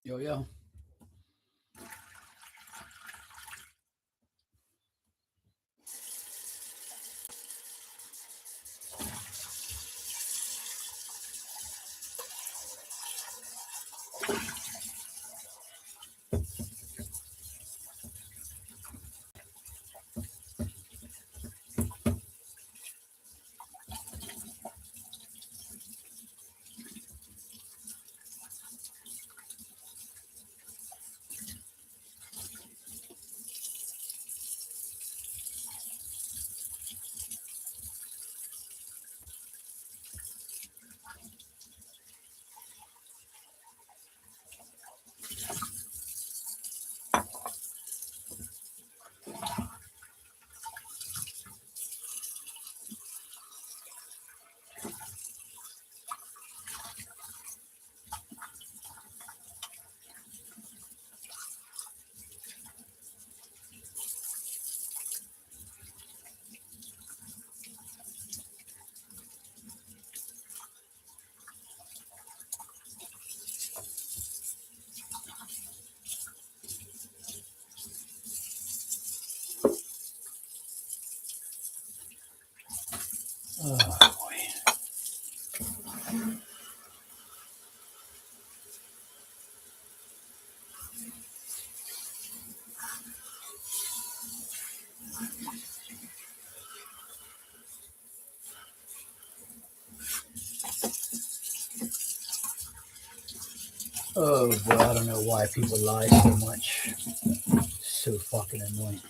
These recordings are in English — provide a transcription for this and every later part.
Yo, yo. Oh, boy. Oh, boy. I don't know why people lie so much. So fucking annoying.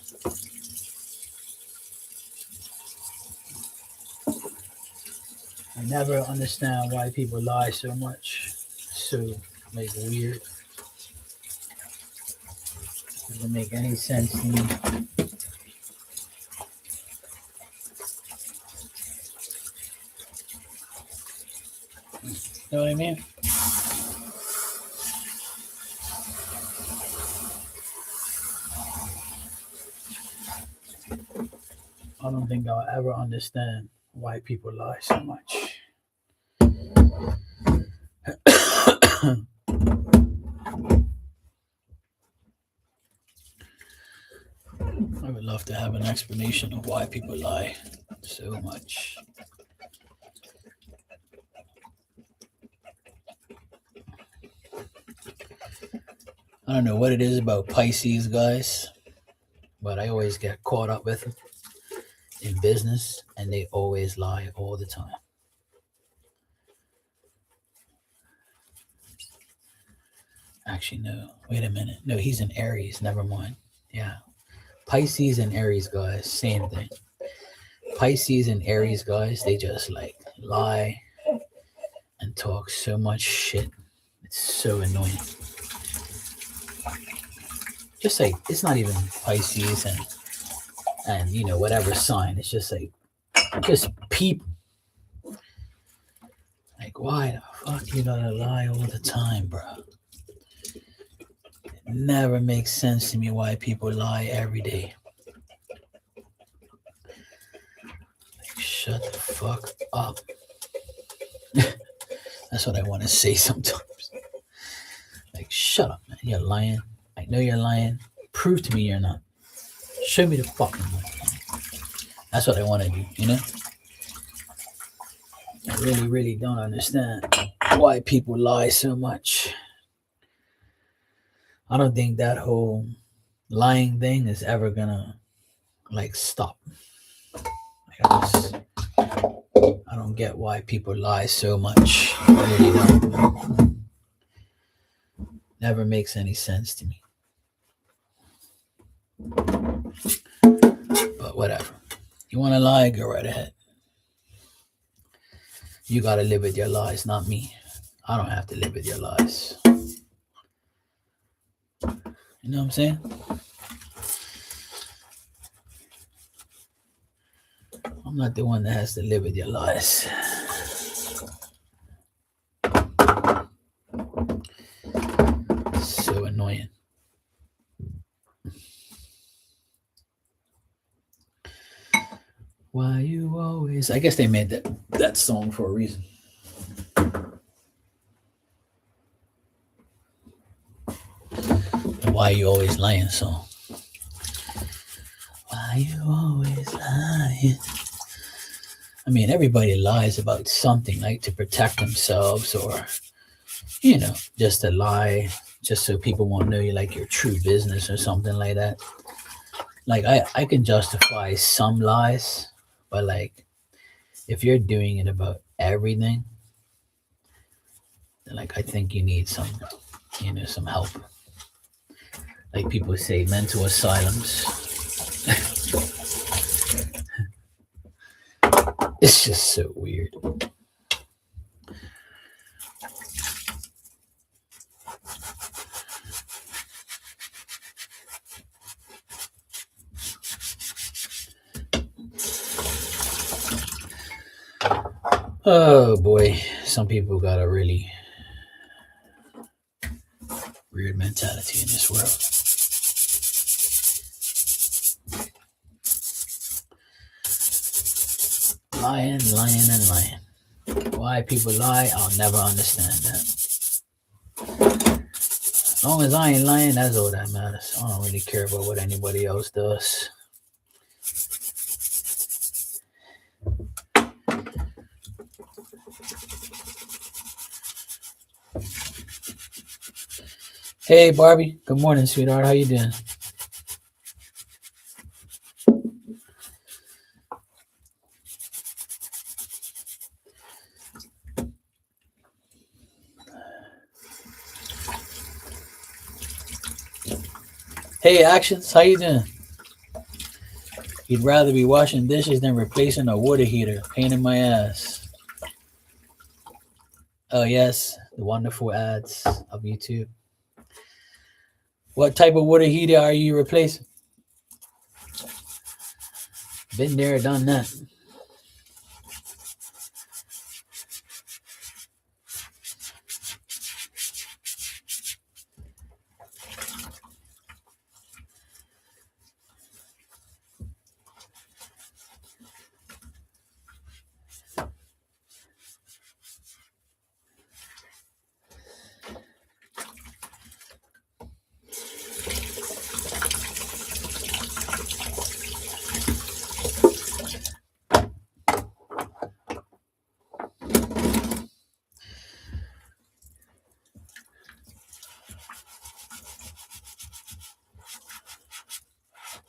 I never understand why people lie so much. So, like, weird. Doesn't make any sense to me. You know what I mean? I don't think I'll ever understand why people lie so much. I would love to have an explanation of why people lie so much. I don't know what it is about Pisces, guys, but I always get caught up with them in business, and they always lie all the time. Actually, no. Wait a minute. No, he's in Aries. Never mind. Yeah. Pisces and Aries, guys, same thing. Pisces and Aries, guys, they just like lie and talk so much shit. It's so annoying. Just like it's not even Pisces and whatever sign. It's just like just people. Like why the fuck you gotta lie all the time, bro? It never makes sense to me why people lie every day. Like, shut the fuck up. That's what I want to say sometimes. Like, shut up, man. You're lying. I know you're lying. Prove to me you're not. Show me the fucking money. That's what I want to do, you know? I really, really don't understand why people lie so much. I don't think that whole lying thing is ever gonna like stop. Like, I don't get why people lie so much. I really don't. Never makes any sense to me. But whatever. You want to lie? Go right ahead. You got to live with your lies, not me. I don't have to live with your lies. You know what I'm saying? I'm not the one that has to live with your lies. So annoying. Why you always? I guess they made that song for a reason. Why You Always Lying song. Why you always lying? I mean, everybody lies about something, like to protect themselves, or just to lie, just so people won't know you, like your true business or something like that. Like I can justify some lies, but like if you're doing it about everything, then like I think you need some help. Like people say, mental asylums. It's just so weird. Oh boy, some people got a really weird mentality in this world. Lying, lying, and lying. Why people lie, I'll never understand that. As long as I ain't lying, that's all that matters. I don't really care about what anybody else does. Hey Barbie, good morning, sweetheart. How you doing? Hey Actions, how you doing? You'd rather be washing dishes than replacing a water heater. Pain in my ass. Oh yes, the wonderful ads of YouTube. What type of water heater are you replacing? Been there, done that.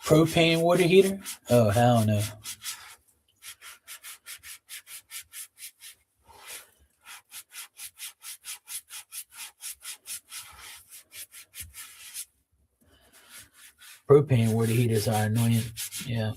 Propane water heater? Oh, hell no. Propane water heaters are annoying. Yeah.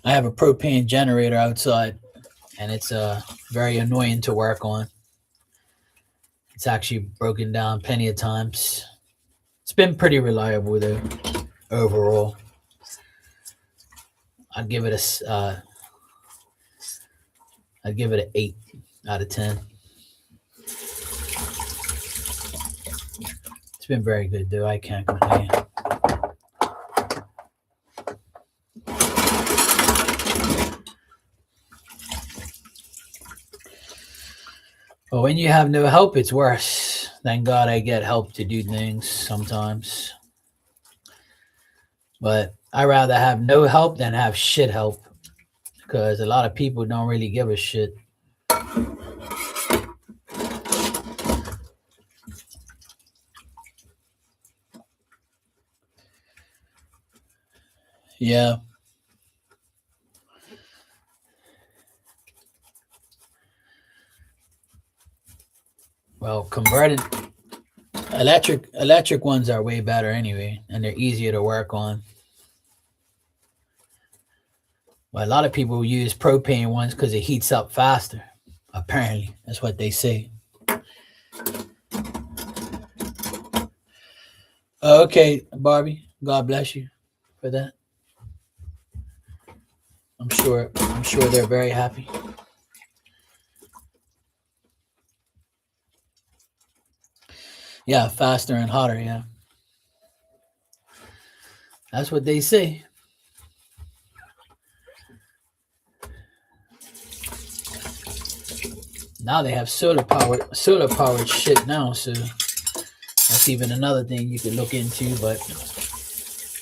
I have a propane generator outside, and it's very annoying to work on. It's actually broken down plenty of times. It's been pretty reliable though, overall. I'd give it I'd give it an 8 out of 10. It's been very good though. I can't complain. But when you have no help, it's worse. Thank God I get help to do things sometimes. But I rather have no help than have shit help, because a lot of people don't really give a shit. Yeah. Well, converted electric ones are way better anyway, and they're easier to work on. But a lot of people use propane ones because it heats up faster. Apparently, that's what they say. Okay, Barbie. God bless you for that. I'm sure they're very happy. Yeah, faster and hotter. Yeah, that's what they say. Now they have solar powered shit now, so that's even another thing you could look into. But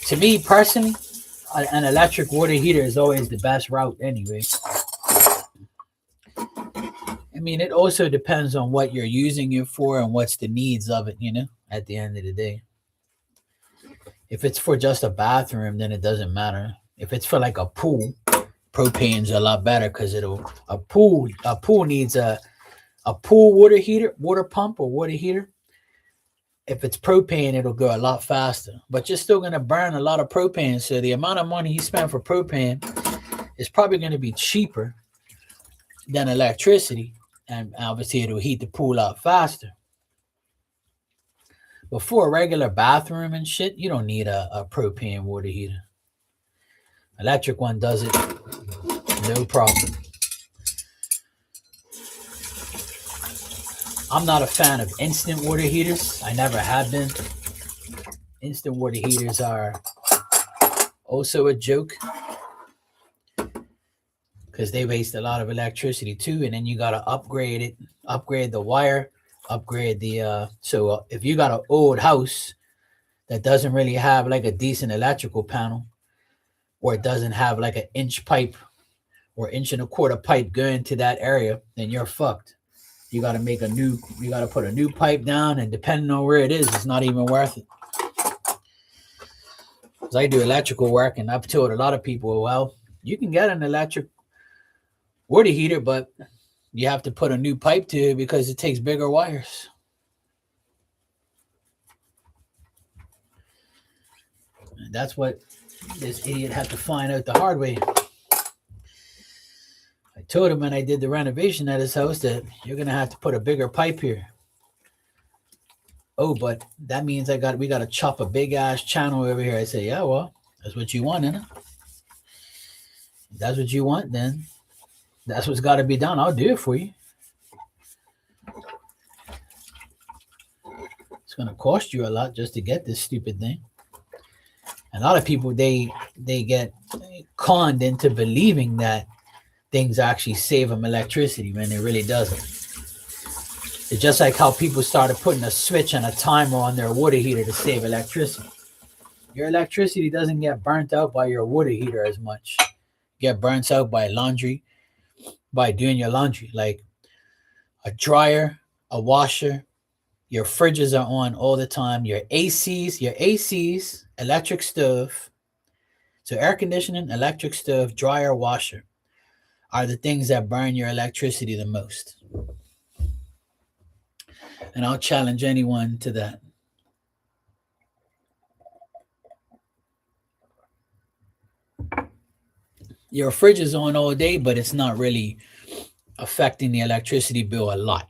to me personally, an electric water heater is always the best route anyway. I mean, it also depends on what you're using it for and what's the needs of it, at the end of the day. If it's for just a bathroom, then it doesn't matter. If it's for like a pool, propane's a lot better because a pool needs a pool water pump or water heater. If it's propane, it'll go a lot faster, but you're still going to burn a lot of propane. So the amount of money you spend for propane is probably going to be cheaper than electricity. And obviously it'll heat the pool up faster. But for a regular bathroom and shit, you don't need a propane water heater. Electric one does it, no problem. I'm not a fan of instant water heaters. I never have been. Instant water heaters are also a joke because they waste a lot of electricity too, and then you gotta upgrade it, upgrade the wire, upgrade the. So if you got an old house that doesn't really have like a decent electrical panel, or it doesn't have like an inch pipe or inch and a quarter pipe going to that area, then you're fucked. You got to put a new pipe down, and depending on where it is, it's not even worth it. Because I do electrical work, and I've told a lot of people, well, you can get an electric water heater, but you have to put a new pipe to it because it takes bigger wires. And that's what this idiot had to find out the hard way. I told him when I did the renovation at his house that you're going to have to put a bigger pipe here. Oh, but that means we got to chop a big ass channel over here. I say, yeah, well, that's what you want, isn't it? If that's what you want, then that's what's got to be done. I'll do it for you. It's going to cost you a lot just to get this stupid thing. And a lot of people, they get conned into believing that things actually save them electricity when it really doesn't. It's just like how people started putting a switch and a timer on their water heater to save electricity. Your electricity doesn't get burnt out by your water heater as much. You get burnt out by doing your laundry, like a dryer, a washer. Your fridges are on all the time. Your ACs, electric stove. So air conditioning, electric stove, dryer, washer are the things that burn your electricity the most. And I'll challenge anyone to that. Your fridge is on all day, but it's not really affecting the electricity bill a lot.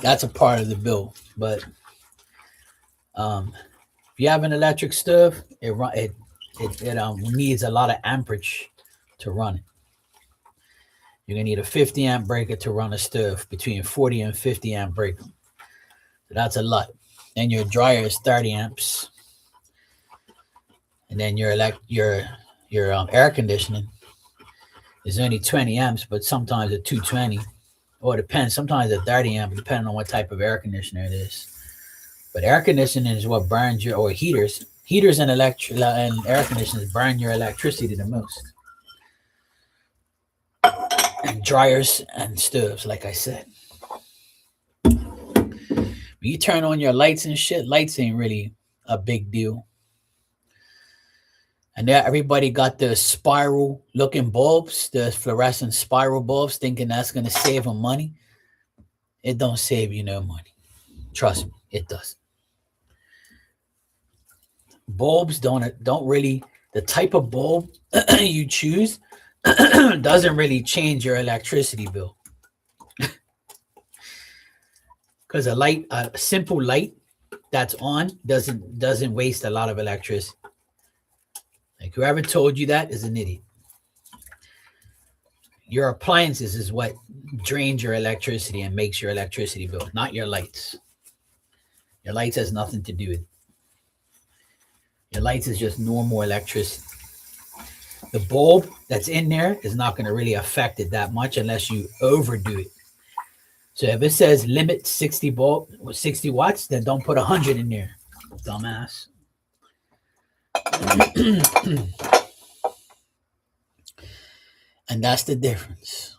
That's a part of the bill. But if you have an electric stove, it needs a lot of amperage to run it. You're going to need a 50 amp breaker to run a stove, between 40 and 50 amp breaker. So that's a lot. Then your dryer is 30 amps. And then your air conditioning is only 20 amps, but sometimes a 220. Or it depends. Sometimes a 30 amp, depending on what type of air conditioner it is. But air conditioning is what burns or heaters. Heaters and air conditioners burn your electricity the most. And dryers and stoves, like I said. When you turn on your lights and shit, lights ain't really a big deal. And there, everybody got the spiral looking bulbs, the fluorescent spiral bulbs, thinking that's going to save them money. It don't save you no money. Trust me, it doesn't. Bulbs don't really, the type of bulb you choose doesn't really change your electricity bill. Because a simple light that's on doesn't waste a lot of electricity. Like whoever told you that is an idiot. Your appliances is what drains your electricity and makes your electricity bill, not your lights. Your lights has nothing to do with it. Your lights is just normal electricity. The bulb that's in there is not going to really affect it that much unless you overdo it. So if it says limit 60 bulb or 60 watts, then don't put 100 in there, dumbass. And that's the difference.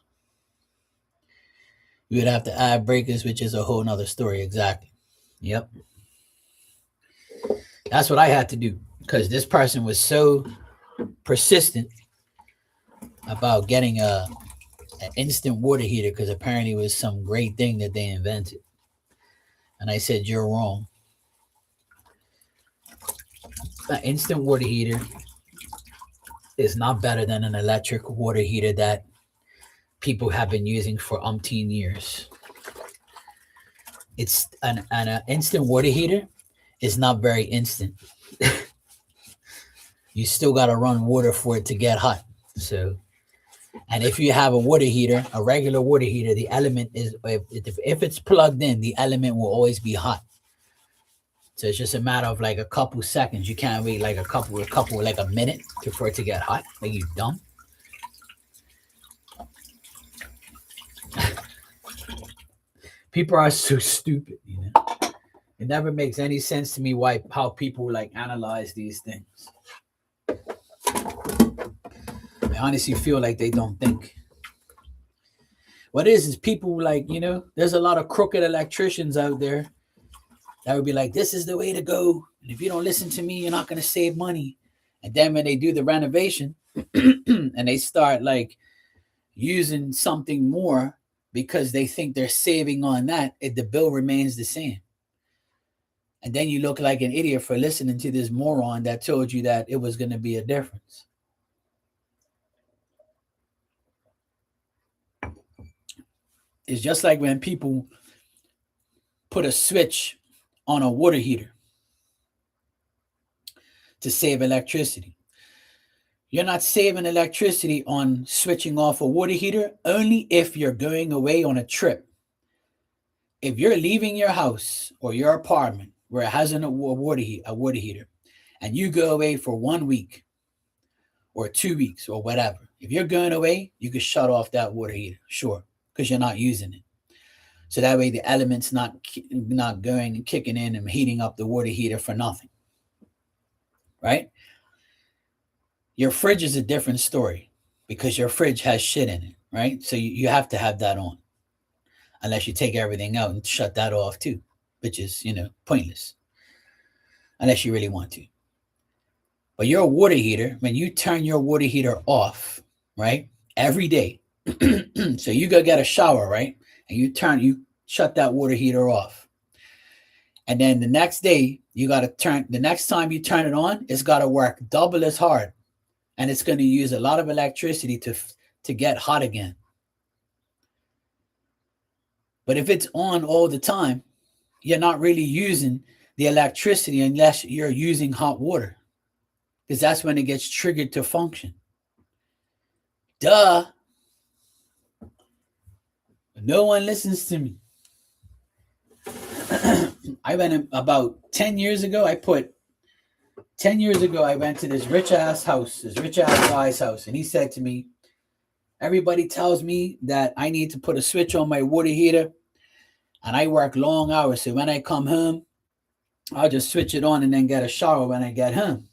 You would have to add breakers, which is a whole nother story. Exactly. Yep. That's what I had to do because this person was so persistent about getting an instant water heater because apparently it was some great thing that they invented. And I said, you're wrong. An instant water heater is not better than an electric water heater that people have been using for umpteen years. It's an instant water heater is not very instant. You still got to run water for it to get hot. So, and if you have a water heater, a regular water heater, the element is, if it's plugged in, the element will always be hot. So it's just a matter of like a couple seconds. You can't wait like like a minute for it to get hot. Like you dumb. People are so stupid, you know. It never makes any sense to me how people like analyze these things. I honestly feel like they don't think. What is people like, you know, there's a lot of crooked electricians out there that would be like, this is the way to go. And if you don't listen to me, you're not going to save money. And then when they do the renovation and they start like using something more because they think they're saving on that, the bill remains the same. And then you look like an idiot for listening to this moron that told you that it was going to be a difference. It's just like when people put a switch on a water heater to save electricity. You're not saving electricity on switching off a water heater only if you're going away on a trip. If you're leaving your house or your apartment where it has a water heater, and you go away for 1 week or 2 weeks or whatever, if you're going away, you can shut off that water heater, sure, because you're not using it. So that way the element's not going and kicking in and heating up the water heater for nothing, right? Your fridge is a different story because your fridge has shit in it, right? So you have to have that on unless you take everything out and shut that off too, which is, you know, pointless unless you really want to. But your water heater, when you turn your water heater off, right, every day, so you go get a shower, right, and you shut that water heater off. And then the next day, the next time you turn it on, it's got to work double as hard. And it's going to use a lot of electricity to get hot again. But if it's on all the time, you're not really using the electricity unless you're using hot water. Because that's when it gets triggered to function. Duh. No one listens to me. I went about 10 years ago. I went to this rich ass guy's house. And he said to me, everybody tells me that I need to put a switch on my water heater. And I work long hours. So when I come home, I'll just switch it on and then get a shower when I get home.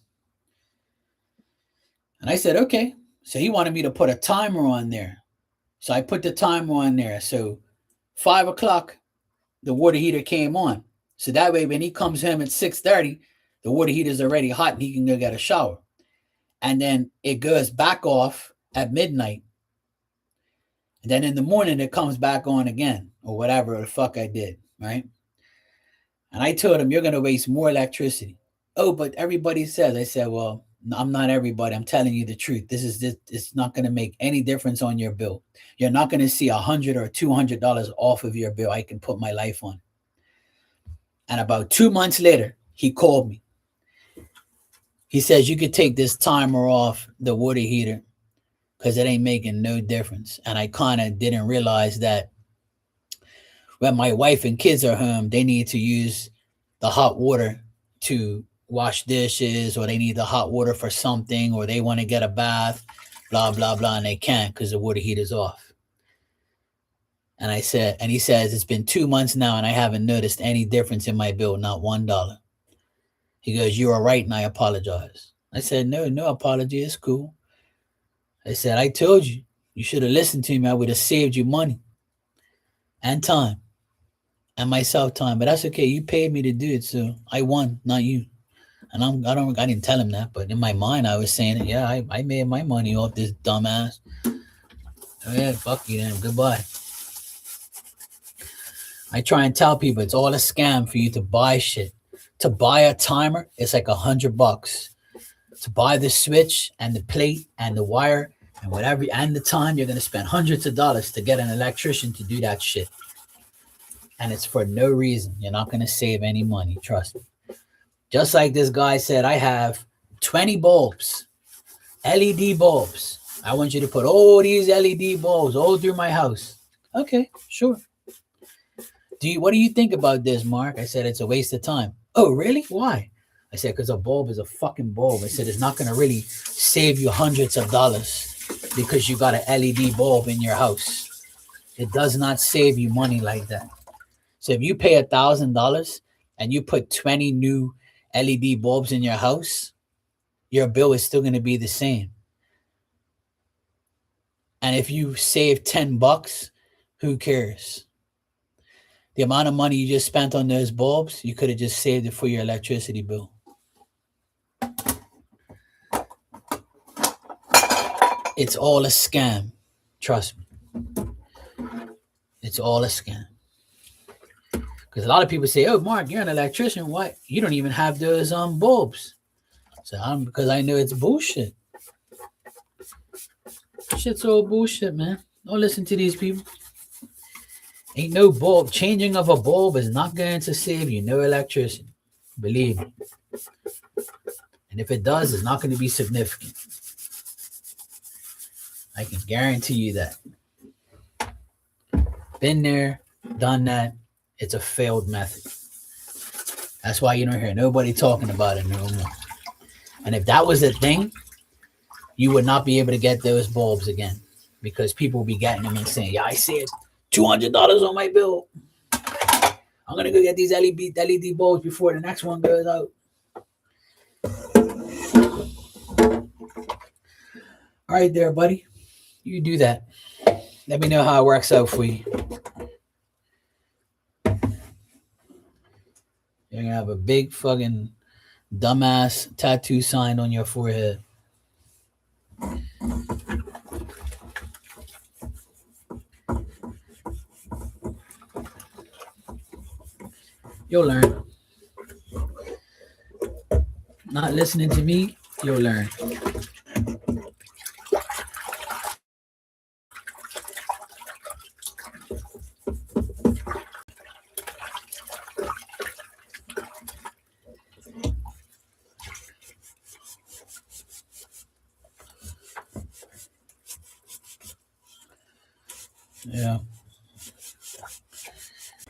And I said, okay. So he wanted me to put a timer on there. So I put the timer on there. So 5 o'clock, the water heater came on. So that way, when he comes home at 6:30, the water heater is already hot and he can go get a shower. And then it goes back off at midnight. And then in the morning, it comes back on again or whatever the fuck I did, right? And I told him, you're going to waste more electricity. Oh, but everybody says. I said, well, I'm not everybody. I'm telling you the truth. It's not going to make any difference on your bill. You're not going to see $100 or $200 off of your bill. I can put my life on. And about 2 months later, he called me. He says, you could take this timer off the water heater because it ain't making no difference. And I kind of didn't realize that when my wife and kids are home, they need to use the hot water to wash dishes, or they need the hot water for something, or they want to get a bath, blah, blah, blah, and they can't because the water heater's off. And I said, and he says, it's been 2 months now and I haven't noticed any difference in my bill, not $1. He goes, you are right and I apologize. I said, no apology. It's cool. I said, I told you, you should have listened to me. I would have saved you money and time and myself time. But that's okay. You paid me to do it. So I won, not you. And I didn't tell him that, but in my mind, I was saying it. Yeah, I made my money off this dumbass. Oh, yeah, fuck you then. Goodbye. I try and tell people it's all a scam for you to buy shit. To buy a timer, it's like $100. To buy the switch and the plate and the wire and whatever and the time, you're gonna spend hundreds of dollars to get an electrician to do that shit. And it's for no reason. You're not gonna save any money, trust me. Just like this guy said, I have 20 bulbs, LED bulbs. I want you to put all these LED bulbs all through my house. Okay, sure. What do you think about this, Mark? I said, it's a waste of time. Oh, really? Why? I said, because a bulb is a fucking bulb. I said, it's not going to really save you hundreds of dollars because you got an LED bulb in your house. It does not save you money like that. So if you pay $1,000 and you put 20 new LED bulbs in your house, your bill is still going to be the same. And if you save $10, who cares? The amount of money you just spent on those bulbs, you could have just saved it for your electricity bill. It's all a scam. Trust me. It's all a scam. Because a lot of people say, oh, Mark, you're an electrician. Why? You don't even have those bulbs. So because I know it's bullshit. Shit's all bullshit, man. Don't listen to these people. Ain't no bulb. Changing of a bulb is not going to save you no electricity. Believe me. And if it does, it's not going to be significant. I can guarantee you that. Been there, done that. It's a failed method. That's why you don't hear nobody talking about it no more. And if that was a thing, you would not be able to get those bulbs again because people will be getting them and saying, yeah, I saved $200 on my bill. I'm going to go get these LED bulbs before the next one goes out. All right there, buddy. You do that. Let me know how it works out for you. You're going to have a big fucking dumbass tattoo sign on your forehead. You'll learn. Not listening to me, you'll learn. Yeah.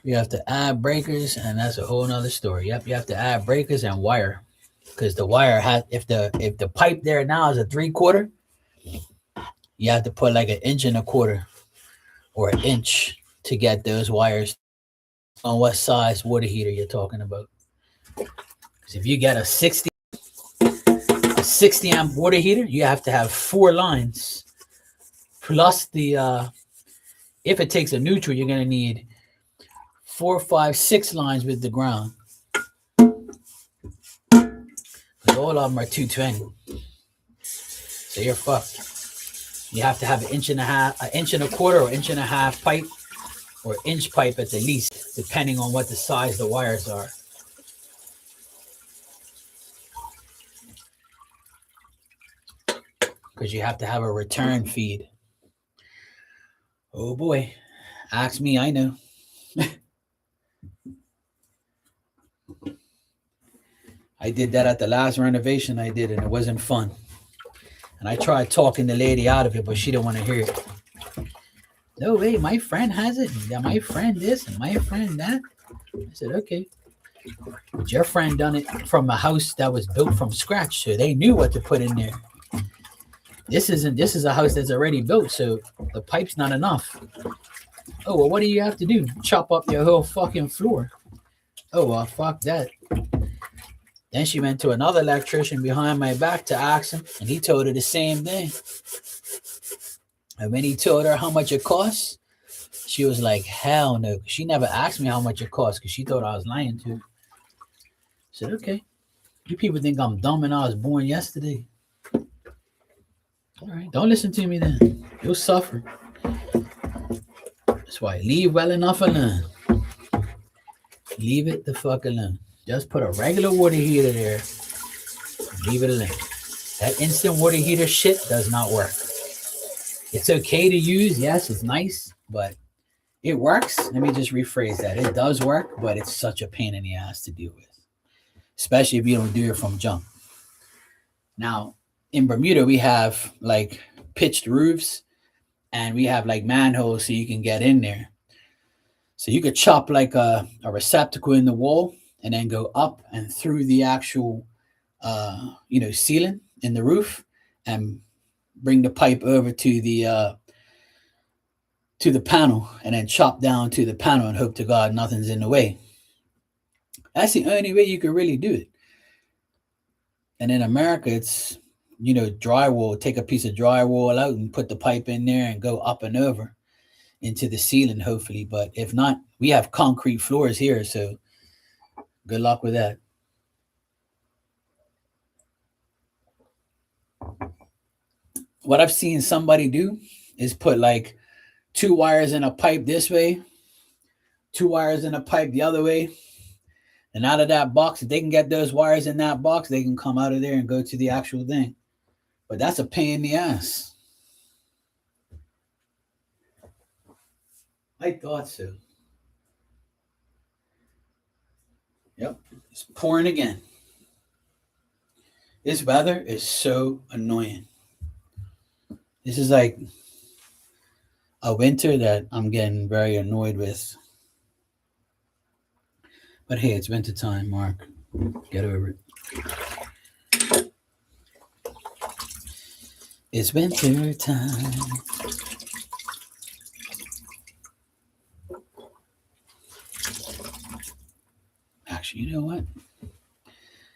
You have to add breakers, and that's a whole nother story. Yep, you have to add breakers and wire. Because the wire has, if the pipe there now is a 3/4, you have to put like 1 1/4 or 1 inch to get those wires on what size water heater you're talking about. Because if you get a 60 amp water heater, you have to have 4 lines plus the if it takes a neutral, you're gonna need 4, 5, 6 lines with the ground. Because all of them are 220. So you're fucked. You have to have 1 1/2 inch, 1 1/4 or 1 1/2 pipe, or inch pipe at the least, depending on what the size the wires are. Because you have to have a return feed. Oh boy. Ask me, I know. I did that at the last renovation I did, and it wasn't fun. And I tried talking the lady out of it, but she didn't want to hear it. No way, my friend has it. Yeah, my friend this and my friend that. I said, okay. But your friend done it from a house that was built from scratch, so they knew what to put in there. This is a house that's already built, so the pipe's not enough. Oh, well, what do you have to do? Chop up your whole fucking floor. Oh, well, fuck that. Then she went to another electrician behind my back to ask him, and he told her the same thing. And when he told her how much it costs, she was like, hell no. She never asked me how much it cost because she thought I was lying to her. I said, okay. You people think I'm dumb and I was born yesterday. All right, don't listen to me then. You'll suffer. That's why leave well enough alone. Leave it the fuck alone. Just put a regular water heater there. Leave it alone. That instant water heater shit does not work. It's okay to use. Yes, it's nice, but it works. Let me just rephrase that. It does work, but it's such a pain in the ass to deal with, especially if you don't do it from jump. Now, in Bermuda, we have like pitched roofs and we have like manholes so you can get in there. So you could chop like a receptacle in the wall and then go up and through the actual, ceiling in the roof and bring the pipe over to the panel and then chop down to the panel and hope to God nothing's in the way. That's the only way you could really do it. And in America, it's, drywall. Take a piece of drywall out and put the pipe in there and go up and over into the ceiling, hopefully. But if not, we have concrete floors here, so good luck with that. What I've seen somebody do is put like 2 wires in a pipe this way, 2 wires in a pipe the other way. And out of that box, if they can get those wires in that box, they can come out of there and go to the actual thing. But that's a pain in the ass. I thought so. Yep, it's pouring again. This weather is so annoying. This is like a winter that I'm getting very annoyed with. But hey, it's winter time, Mark. Get over it. It's winter time. Actually, you know what?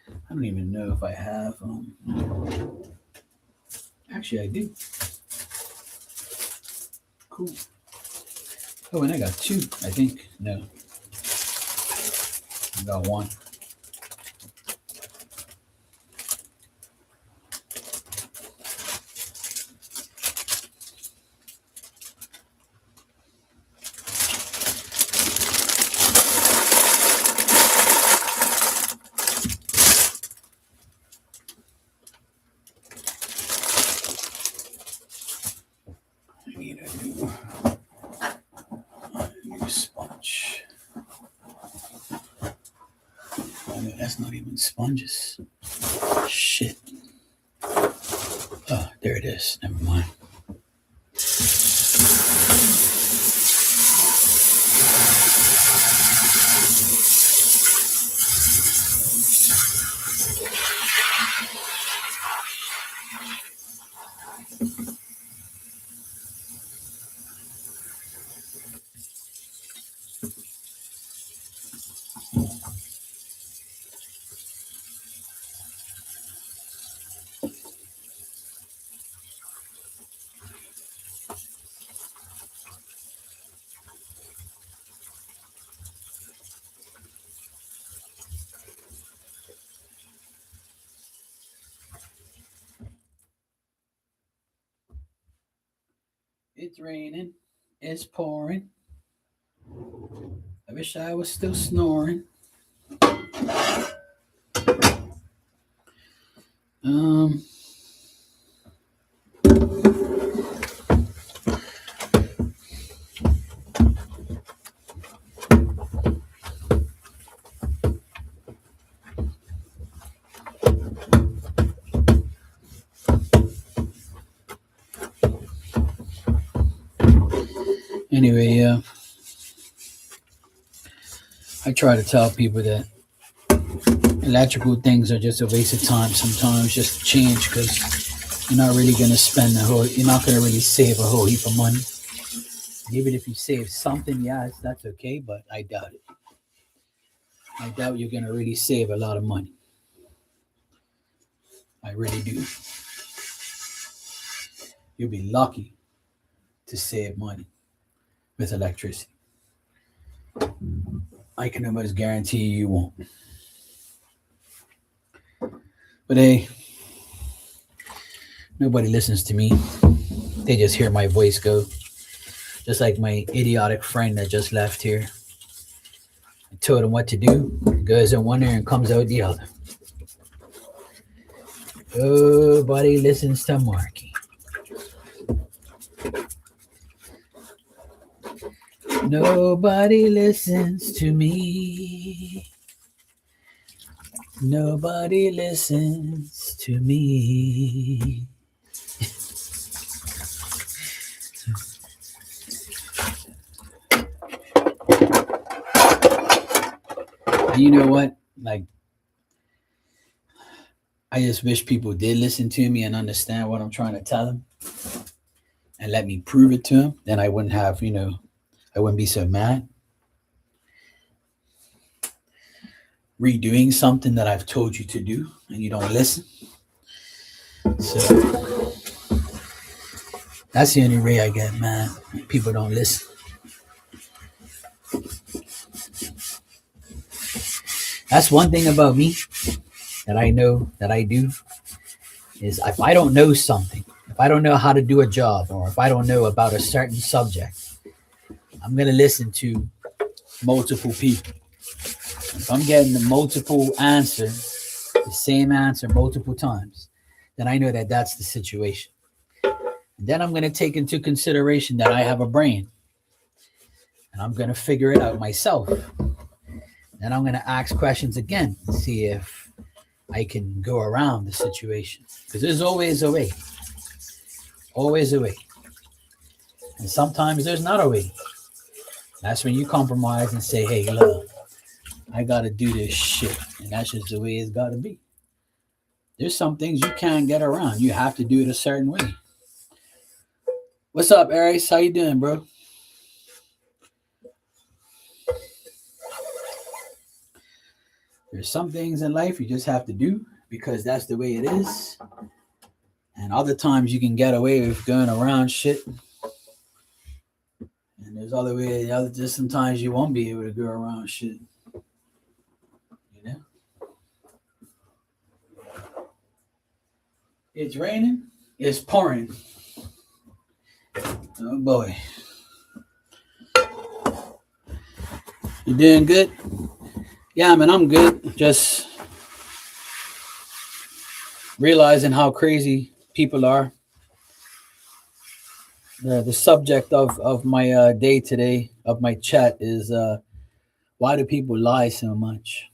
I don't even know if I have. Actually, I do. Cool. Oh, and I got 2, I think. No. I got 1. That's not even sponges. Shit. Oh, there it is. Never mind. It's raining. It's pouring. I wish I was still snoring. Anyway, I try to tell people that electrical things are just a waste of time sometimes just to change because you're not really going to you're not going to really save a whole heap of money. Even if you save something, yes, that's okay, but I doubt it. I doubt you're going to really save a lot of money. I really do. You'll be lucky to save money with electricity. I can almost guarantee you won't. But hey, nobody listens to me. They just hear my voice go. Just like my idiotic friend that just left here. I told him what to do. Goes in one ear and comes out the other. Nobody listens to Marky. Nobody listens to me. Nobody listens to me. You know what? Like, I just wish people did listen to me and understand what I'm trying to tell them and let me prove it to them. Then I wouldn't have, I wouldn't be so mad. Redoing something that I've told you to do and you don't listen. So that's the only way I get mad. People don't listen. That's one thing about me that I know that I do is if I don't know something, if I don't know how to do a job, or if I don't know about a certain subject, I'm going to listen to multiple people. If I'm getting the multiple answer, the same answer multiple times, then I know that that's the situation. And then I'm going to take into consideration that I have a brain and I'm going to figure it out myself. Then I'm going to ask questions again and see if I can go around the situation. Because there's always a way. Always a way. And sometimes there's not a way. That's when you compromise and say, hey, look, I got to do this shit. And that's just the way it's got to be. There's some things you can't get around. You have to do it a certain way. What's up, Aries? How you doing, bro? There's some things in life you just have to do because that's the way it is. And other times you can get away with going around shit. And there's other ways, just sometimes you won't be able to go around shit. You know? It's raining. It's pouring. Oh boy. You doing good? Yeah, man, I'm good. Just realizing how crazy people are. The subject of my day today, of my chat, is why do people lie so much?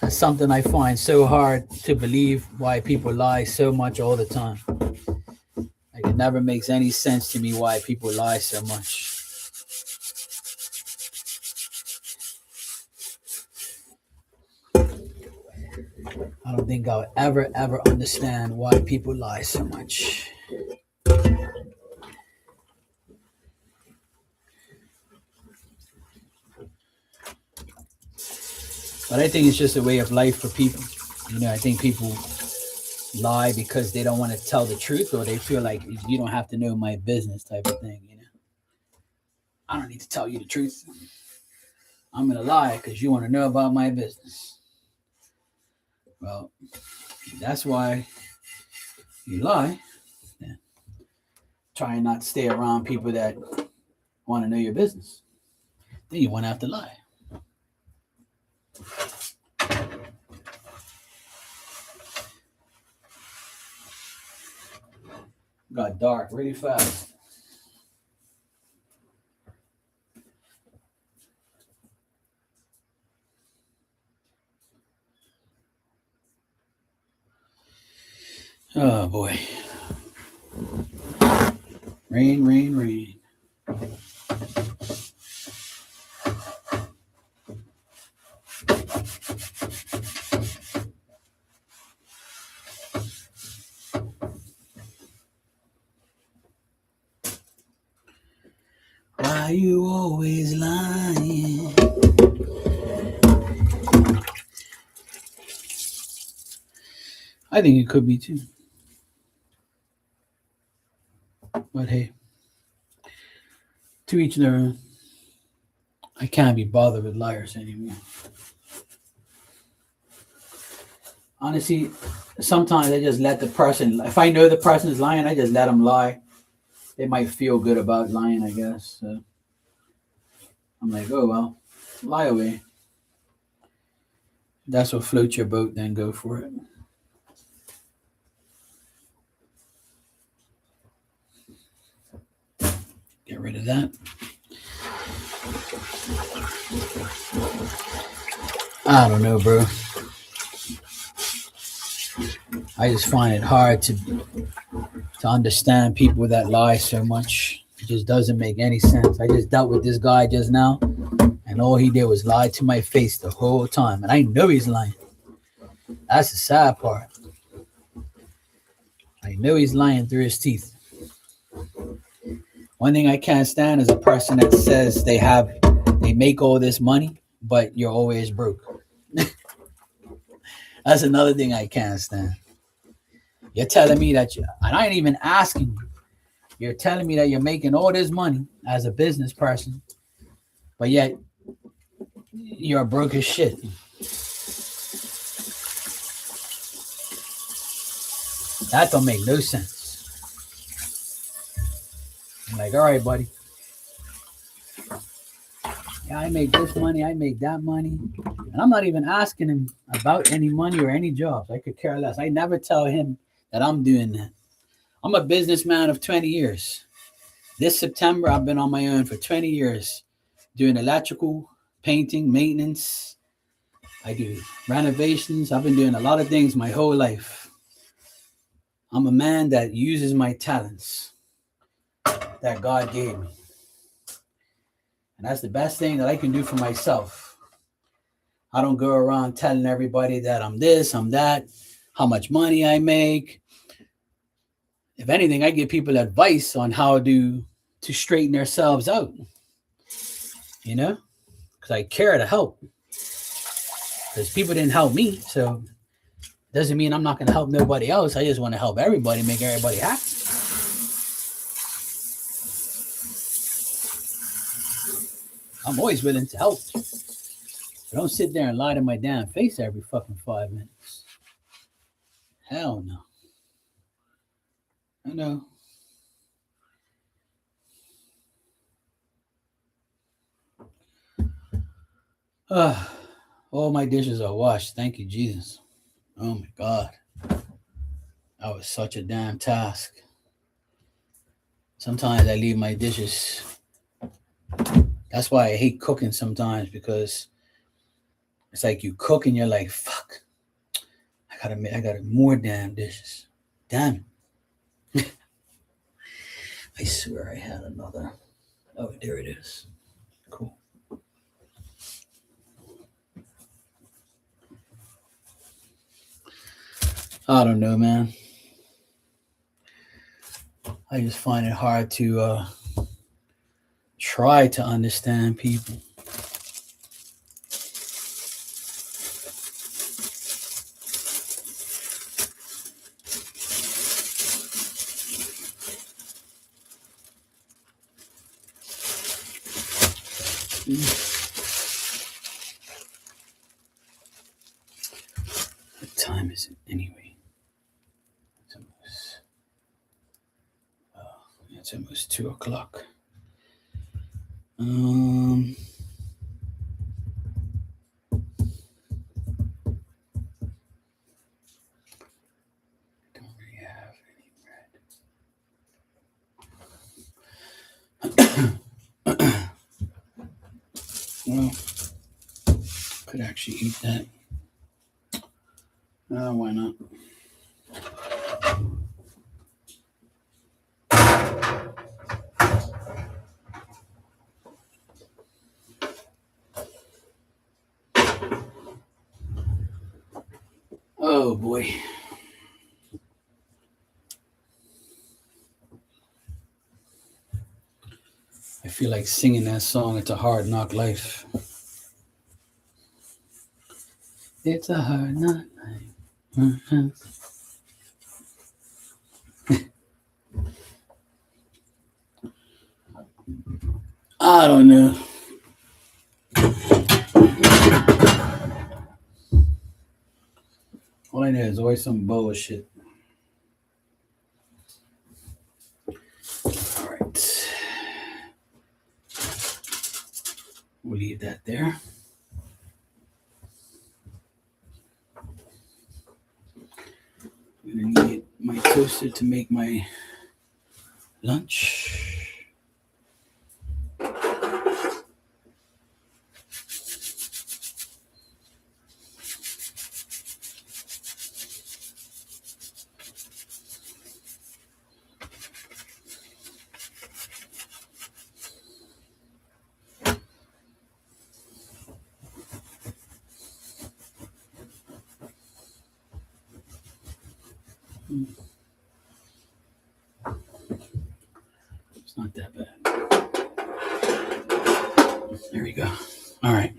That's something I find so hard to believe, why people lie so much all the time. Like, it never makes any sense to me why people lie so much. I don't think I'll ever understand why people lie so much. But I think it's just a way of life for people. I think people lie because they don't want to tell the truth, or they feel like you don't have to know my business type of thing. I don't need to tell you the truth. I'm going to lie because you want to know about my business. Well, that's why you lie. Yeah. Try not to stay around people that want to know your business. Then you won't have to lie. Got dark really fast. Oh boy. Rain, rain, rain. Why you always lying? I think it could be too. But hey, to each their own. I can't be bothered with liars anymore. Honestly, sometimes I just let the person, if I know the person is lying, I just let them lie. They might feel good about lying, I guess. So I'm like, oh, well, lie away. That's what floats your boat, then go for it. Get rid of that. I don't know, bro. I just find it hard to understand people that lie so much. It just doesn't make any sense. I just dealt with this guy just now, and all he did was lie to my face the whole time, and I know he's lying. That's the sad part. I know he's lying through his teeth. One thing I can't stand is a person that says they make all this money, but you're always broke. That's another thing I can't stand. You're telling me that and I ain't even asking you. You're telling me that you're making all this money as a business person, but yet you're broke as shit. That don't make no sense. I'm like, all right, buddy. Yeah, I make this money, I make that money. And I'm not even asking him about any money or any jobs. I could care less. I never tell him that I'm doing that. I'm a businessman of 20 years. This September, I've been on my own for 20 years doing electrical, painting, maintenance. I do renovations. I've been doing a lot of things my whole life. I'm a man that uses my talents that God gave me. And that's the best thing that I can do for myself. I don't go around telling everybody that I'm this, I'm that, how much money I make. If anything, I give people advice on how to straighten themselves out. You know? Because I care to help. Because people didn't help me. So doesn't mean I'm not going to help nobody else. I just want to help everybody, make everybody happy. I'm always willing to help. But don't sit there and lie to my damn face every fucking 5 minutes. Hell no. I know. All my dishes are washed. Thank you, Jesus. Oh my God. That was such a damn task. Sometimes I leave my dishes. That's why I hate cooking sometimes, because it's like you cook and you're like, fuck. I gotta more damn dishes. Damn it. I swear I had another. Oh, there it is. Cool. I don't know, man. I just find it hard to try to understand people. What time is it anyway? It's almost 2 o'clock. Don't really have any bread. Well, could actually eat that. Why not? Oh boy. I feel like singing that song. It's a hard knock life. It's a hard knock life. Mm-hmm. I don't know. All I know is always some bullshit. All right. We'll leave that there. I'm gonna need my toaster to make my lunch. It's not that bad. There we go. All right.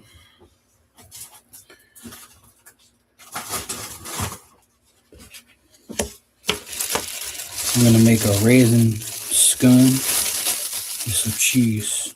I'm going to make a raisin scone with some cheese.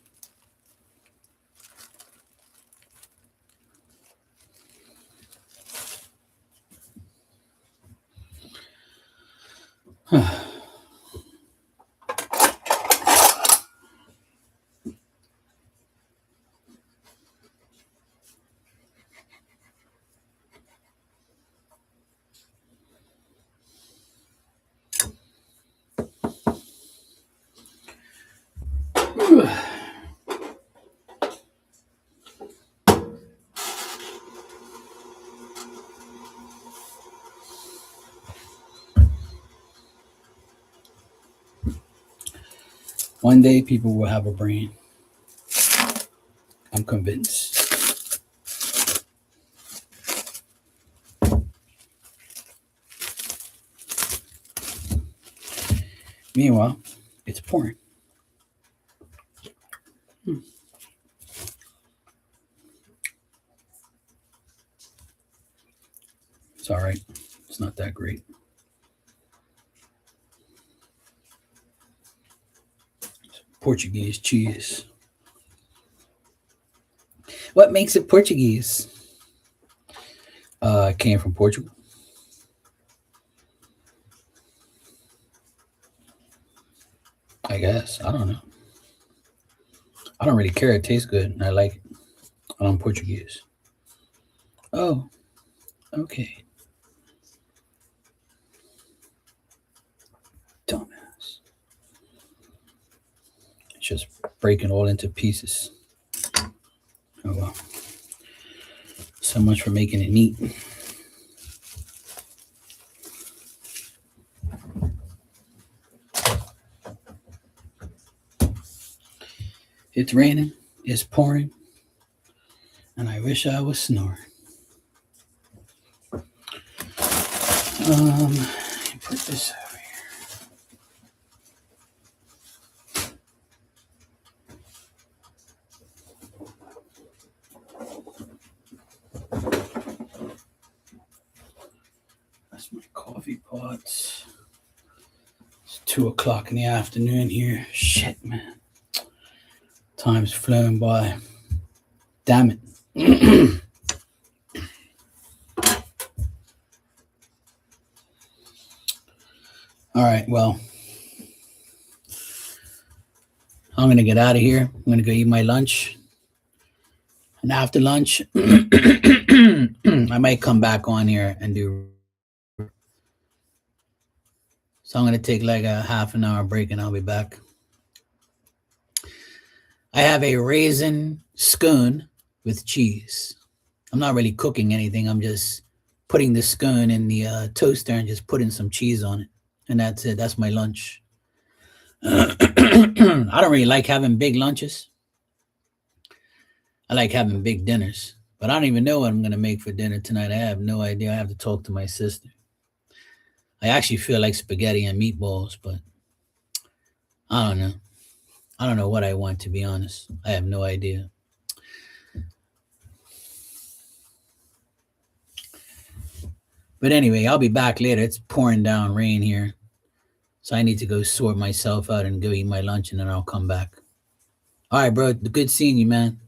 One day people will have a brain. I'm convinced. Meanwhile, it's pouring. It's all right. It's not that great. Portuguese cheese. What makes it Portuguese? It came from Portugal. I guess. I don't know. I don't really care. It tastes good. And I like it. I'm Portuguese. Oh, okay. Dumbass. It's just breaking all into pieces. Oh, well. So much for making it neat. It's raining. It's pouring. And I wish I was snoring. Put this over here. That's my coffee pots. It's 2:00 in the afternoon here. Shit, man. Time's flown by. Damn it. All right, well, I'm going to get out of here. I'm going to go eat my lunch. And after lunch, I might come back on here and do. So I'm going to take like a half an hour break and I'll be back. I have a raisin scone with cheese. I'm not really cooking anything. I'm just putting the scone in the toaster and just putting some cheese on it. And that's it. That's my lunch. I don't really like having big lunches. I like having big dinners. But I don't even know what I'm going to make for dinner tonight. I have no idea. I have to talk to my sister. I actually feel like spaghetti and meatballs, but I don't know. I don't know what I want, to be honest. I have no idea. But anyway, I'll be back later. It's pouring down rain here. So I need to go sort myself out and go eat my lunch, and then I'll come back. All right, bro. Good seeing you, man.